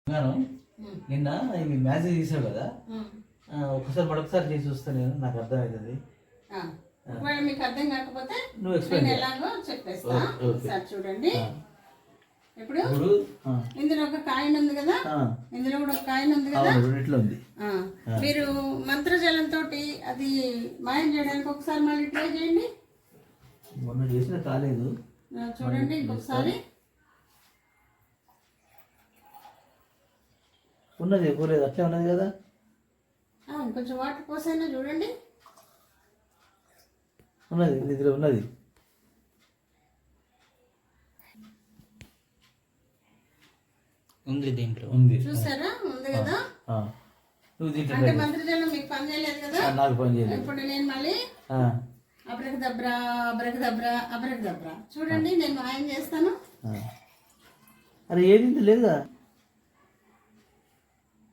నిన్న ఇవి మ్యాసేజ్ చేసావు కదా, ఒకసారి మరొకసారి చేసి చూస్తా, నేను నాకు అర్థం అవుతుంది. మీకు అర్థం కాకపోతే నువ్వు ఎక్స్ప్లెయిన్ ఎలాగో చెప్పేస్తా. సార్ చూడండి, ఇప్పుడు ఇందులో ఒక కాయిన్ ఉంది కదా, ఇందులో కూడా ఒక కాయిన్ ఉంది కదా, మీరు మంత్రజలంతో అది మాయం చేయడానికి ఒకసారి మళ్ళీ ట్రై చేయండి. మొన్న చేసిన కాలేదు, చూడండి ఇంకొకసారి. ఉన్నది ఎక్కువలేదు, అట్లే ఉన్నది కదా. కొంచెం వాటర్ పోసైనా చూడండి, ఉన్నది ఇందులో ఉన్నది. ఉంది దీంట్లో ఉంది, చూసారా? ఉంది కదా. నువ్వు దీంట్లో అంటే మంత్రజలం మీకు పని చేయలేదు కదా, నాకు పని చేయలేదు. ఇప్పుడు నేను మళ్ళీ అబ్రకదబ్రా అబ్రకదబ్రా అబ్రకదబ్రా చూడండి, నేను మాయం చేస్తాను. అరే ఏది లేదా?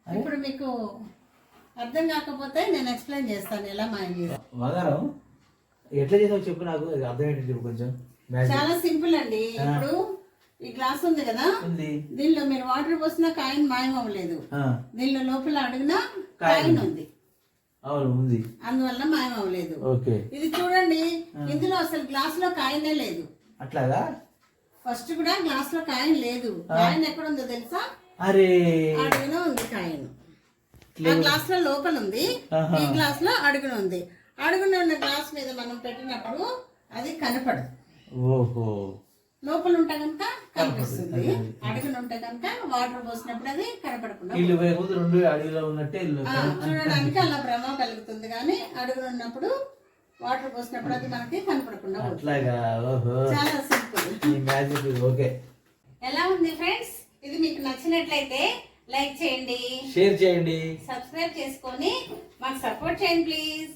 ఇప్పుడు మీకు అర్థం కాకపోతే నేను ఎక్స్ప్లెయిన్ చేస్తాను ఎలా మాయం చేస్తాను. మగారం ఎట్లా చేసావు చెప్పు, నాకు అర్థమయ్యేటట్టు కొంచెం. చాలా సింపుల్ అండి. ఇప్పుడు ఈ గ్లాస్ ఉంది కదా, దీనిలో మీరు వాటర్ పోసినా కాయిన్ మాయం అవ్వలేదు. దీనిలో లోపల అడిగినా కాయిన్ ఉంది, ఉంది, అందువల్ల మాయం అవ్వలేదు. ఇది చూడండి, ఇందులో అసలు గ్లాస్ లో కాయినే లేదు. అట్లాగా ఫస్ట్ కూడా గ్లాస్ లో కాయిన్ లేదు. కాయిన్ ఎక్కడ ఉందో తెలుసా? అరే అడుగున ఉంది కాయిన్. ఆ గ్లాస్ లో లోపల ఉంది, ఈ గ్లాస్ లో అడుగున ఉంది. అడుగున ఉన్న గ్లాస్ మీద మనం పెట్టినప్పుడు అది కనపడదు. ఓహో, లోపల ఉంటే కనుక కనిపిస్తుంది, అడుగున ఉంటే కనుక వాటర్ పోసినప్పుడు అది కనపడకుండా చూడడానికి అలా భ్రమ కలుగుతుంది. కానీ అడుగున ఉన్నప్పుడు వాటర్ పోసినప్పుడు అది మనకి కనపడకుండా. చాలా సింపుల్. ఎలా ఉంది ఫ్రెండ్స్? ఇది మీకు నచ్చినట్లయితే లైక్ చేయండి, షేర్ చేయండి, సబ్స్క్రైబ్ చేసుకొని మాకు సపోర్ట్ చేయండి ప్లీజ్.